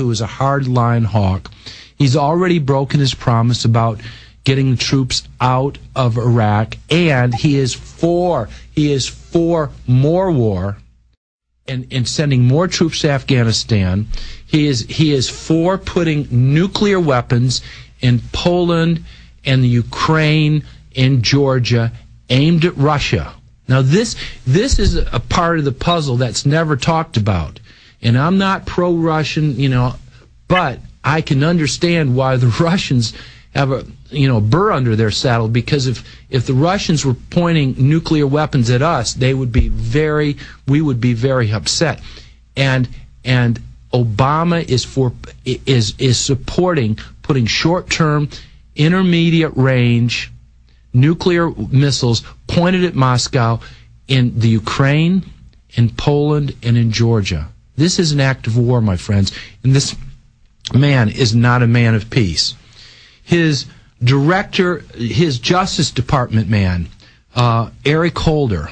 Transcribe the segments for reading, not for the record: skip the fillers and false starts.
who is a hardline hawk. He's already broken his promise about getting the troops out of Iraq, and he is for more war and sending more troops to Afghanistan. He is for putting nuclear weapons in Poland and the Ukraine and Georgia aimed at Russia. Now this is a part of the puzzle that's never talked about. And I'm not pro-Russian, but I can understand why the Russians have a burr under their saddle, because if the Russians were pointing nuclear weapons at us, we would be very upset. And Obama is supporting putting short-term, intermediate range nuclear missiles pointed at Moscow in the Ukraine, in Poland, and in Georgia. This is an act of war, my friends, and this man is not a man of peace. His director, his Justice Department man, Eric Holder.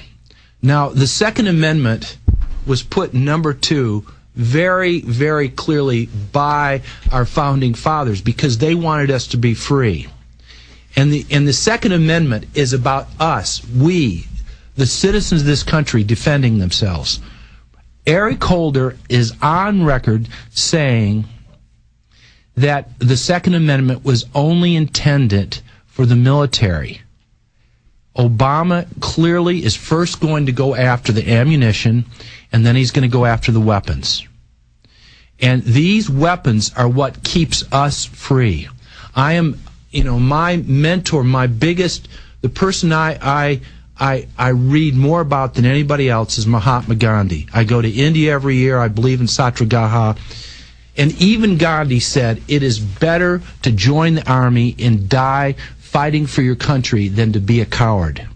Now, the Second Amendment was put number 2 very, very clearly by our founding fathers because they wanted us to be free. And the Second Amendment is about us, we, the citizens of this country, defending themselves. Eric Holder is on record saying that the Second Amendment was only intended for the military. Obama clearly is first going to go after the ammunition, and then he's going to go after the weapons. And these weapons are what keeps us free. I am, my mentor, the person I read more about than anybody else is Mahatma Gandhi. I go to India every year. I believe in Satyagraha. And even Gandhi said, it is better to join the army and die fighting for your country than to be a coward.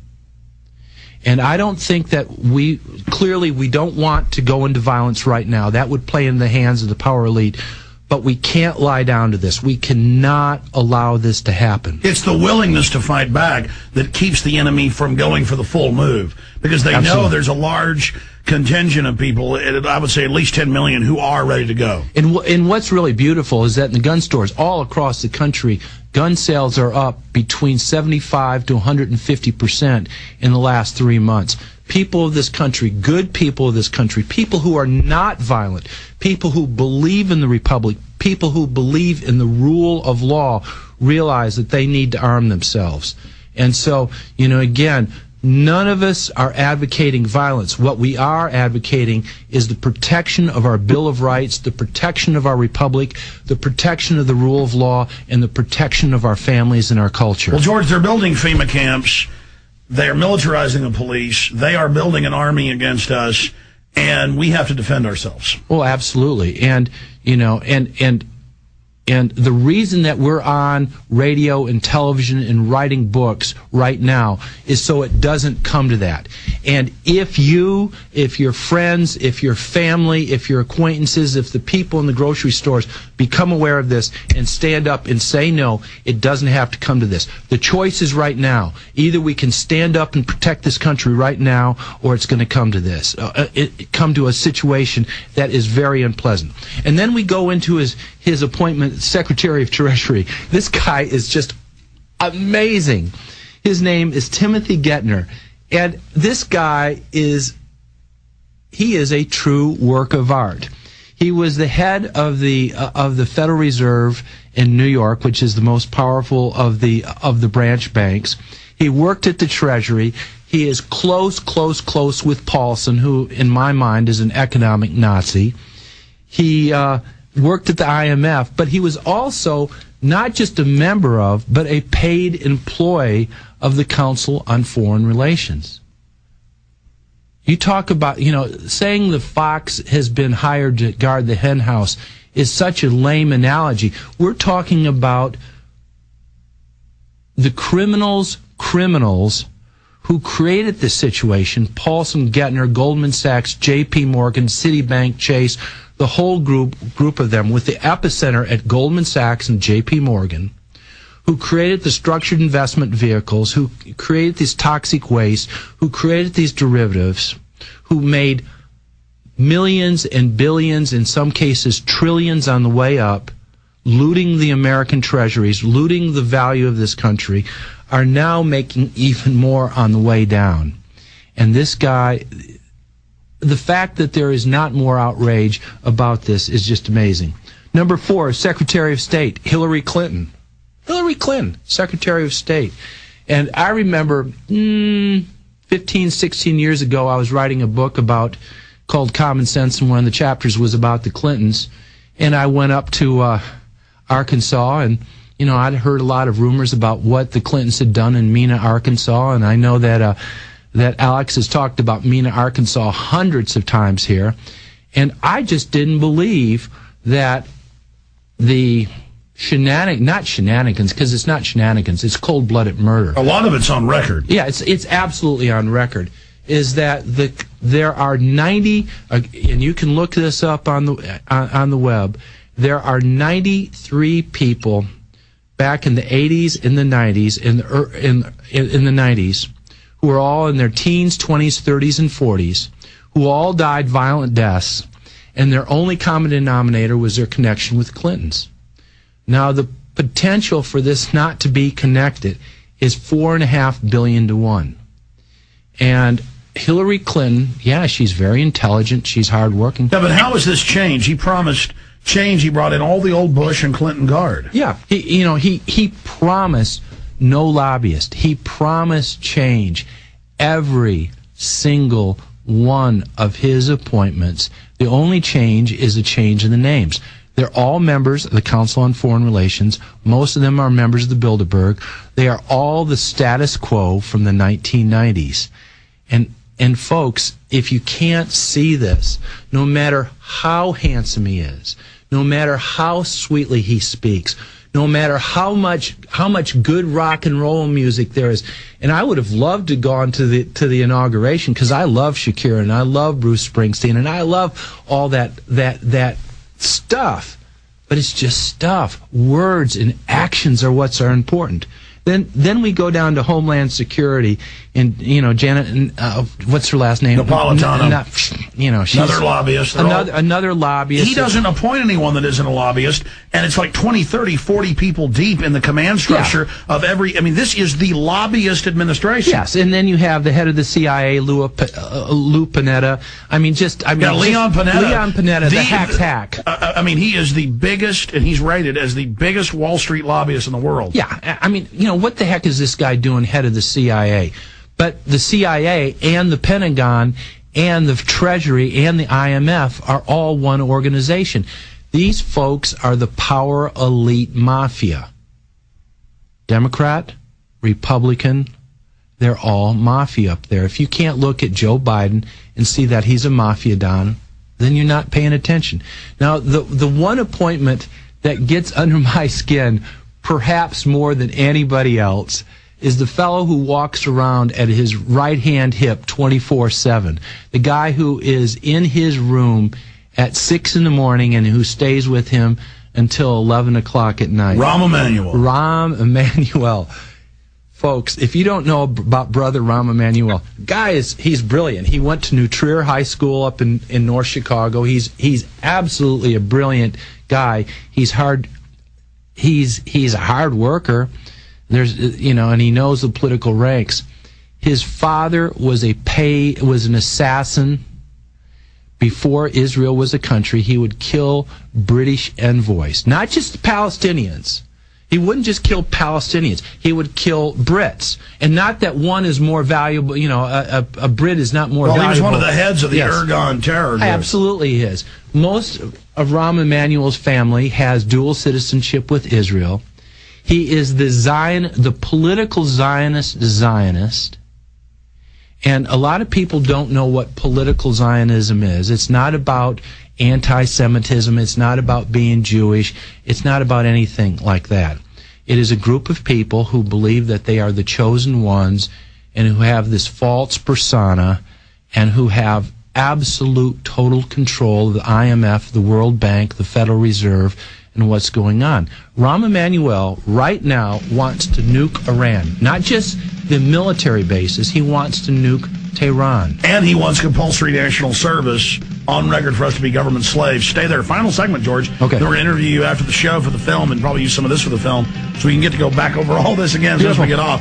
And I don't think that we don't want to go into violence right now. That would play in the hands of the power elite. But we can't lie down to this. We cannot allow this to happen. It's the willingness to fight back that keeps the enemy from going for the full move, because they know there's a large contingent of people, I would say at least 10 million, who are ready to go. And what's really beautiful is that in the gun stores all across the country, gun sales are up between 75 to 150% in the last 3 months. People of this country, good people of this country, people who are not violent, people who believe in the republic, people who believe in the rule of law, realize that they need to arm themselves. And so, again, none of us are advocating violence. What we are advocating is the protection of our Bill of Rights, the protection of our republic, the protection of the rule of law, and the protection of our families and our culture. Well, George, they're building FEMA camps. They're militarizing the police. They are building an army against us, and we have to defend ourselves. Well, absolutely. And, and the reason that we're on radio and television and writing books right now is so it doesn't come to that. And if your friends, if your family, if your acquaintances, if the people in the grocery stores become aware of this and stand up and say no, it doesn't have to come to this. The choice is right now. Either we can stand up and protect this country right now, or it's going to come to this. Come to a situation that is very unpleasant. And then we go into his appointment as Secretary of Treasury. This guy is just amazing. His name is Timothy Geithner. And this guy is a true work of art. He was the head of the Federal Reserve in New York, which is the most powerful of the branch banks. He worked at the Treasury. He is close with Paulson, who, in my mind, is an economic Nazi. He worked at the IMF, but he was also not just a member of, but a paid employee of the Council on Foreign Relations. You talk about, saying the fox has been hired to guard the hen house is such a lame analogy. We're talking about the criminals who created this situation: Paulson, Geithner, Goldman Sachs, J.P. Morgan, Citibank, Chase, the whole group of them, with the epicenter at Goldman Sachs and J.P. Morgan, who created the structured investment vehicles, who created these toxic waste, who created these derivatives, who made millions and billions, in some cases trillions on the way up, looting the American treasuries, looting the value of this country, are now making even more on the way down. And this guy, the fact that there is not more outrage about this is just amazing. Number 4, Secretary of State, Hillary Clinton. Hillary Clinton, Secretary of State. And I remember 15, 16 years ago, I was writing a book called Common Sense, and one of the chapters was about the Clintons. And I went up to Arkansas, and I'd heard a lot of rumors about what the Clintons had done in Mena, Arkansas, and I know that that Alex has talked about Mena, Arkansas hundreds of times here, and I just didn't believe that the not shenanigans, because it's not shenanigans, it's cold-blooded murder. A lot of it's on record. Yeah, it's absolutely on record. Is that there are 90, and you can look this up on the web. There are 93 people back in the 80s and the 90s, in the 90s, who are all in their teens, 20s, 30s, and 40s, who all died violent deaths, and their only common denominator was their connection with Clintons. Now, the potential for this not to be connected is 4.5 billion to 1. And Hillary Clinton, yeah, she's very intelligent, she's hardworking. Yeah, but how has this changed? He promised change. He brought in all the old Bush and Clinton guard. Yeah, he promised no lobbyist. He promised change. Every single one of his appointments, the only change is a change in the names. They're all members of the Council on Foreign Relations. Most of them are members of the Bilderberg. They are all the status quo from the 1990s. And folks, if you can't see this, no matter how handsome he is, no matter how sweetly he speaks, no matter how much good rock and roll music there is, and I would have loved to go on to the inauguration, because I love Shakira and I love Bruce Springsteen and I love all that stuff, but it's just stuff. Words and actions are what's important. Then we go down to Homeland Security, and Janet, what's her last name? Napolitano. She's another lobbyist. Another lobbyist. He doesn't appoint anyone that isn't a lobbyist, and it's like 20, 30, 40 people deep in the command structure of every. I mean, this is the lobbyist administration. Yes, and then you have the head of the CIA, Lou Panetta. Leon Panetta. Leon Panetta, the hack. He is the biggest, and he's rated as the biggest Wall Street lobbyist in the world. Yeah, what the heck is this guy doing, head of the CIA? But the CIA and the Pentagon and the Treasury and the IMF are all one organization. These folks are the power elite mafia. Democrat, Republican, they're all mafia up there. If you can't look at Joe Biden and see that he's a mafia don, then you're not paying attention. Now, the one appointment that gets under my skin, perhaps more than anybody else, is the fellow who walks around at his right-hand hip 24/7. The guy who is in his room at 6 in the morning and who stays with him until 11 o'clock at night. Rahm Emanuel. Rahm Emanuel. Folks, if you don't know about Brother Rahm Emanuel, he's brilliant. He went to New Trier High School up in North Chicago. He's absolutely a brilliant guy. He's a hard worker. And he knows the political ranks. His father was an assassin. Before Israel was a country, he would kill British envoys, not just Palestinians. He wouldn't just kill Palestinians. He would kill Brits. And not that one is more valuable, a Brit is not more valuable. Well, he was one of the heads of the Erdogan terror group. Absolutely he is. Most of Rahm Emanuel's family has dual citizenship with Israel. He is the political Zionist. And a lot of people don't know what political Zionism is. It's not about anti-Semitism. It's not about being Jewish. It's not about anything like that. It is a group of people who believe that they are the chosen ones and who have this false persona and who have absolute total control of the IMF, the World Bank, the Federal Reserve, and what's going on. Rahm Emanuel right now wants to nuke Iran. Not just the military bases, he wants to nuke Tehran. And he wants compulsory national service on record for us to be government slaves. Stay there. Final segment, George. Okay. Then we're going to interview you after the show for the film and probably use some of this for the film so we can get to go back over all this again as we get off.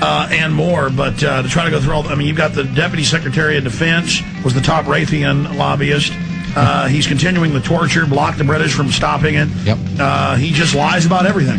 And more, but to try to go through all, you've got the Deputy Secretary of Defense, was the top Raytheon lobbyist. He's continuing the torture, blocked the British from stopping it. Yep. He just lies about everything.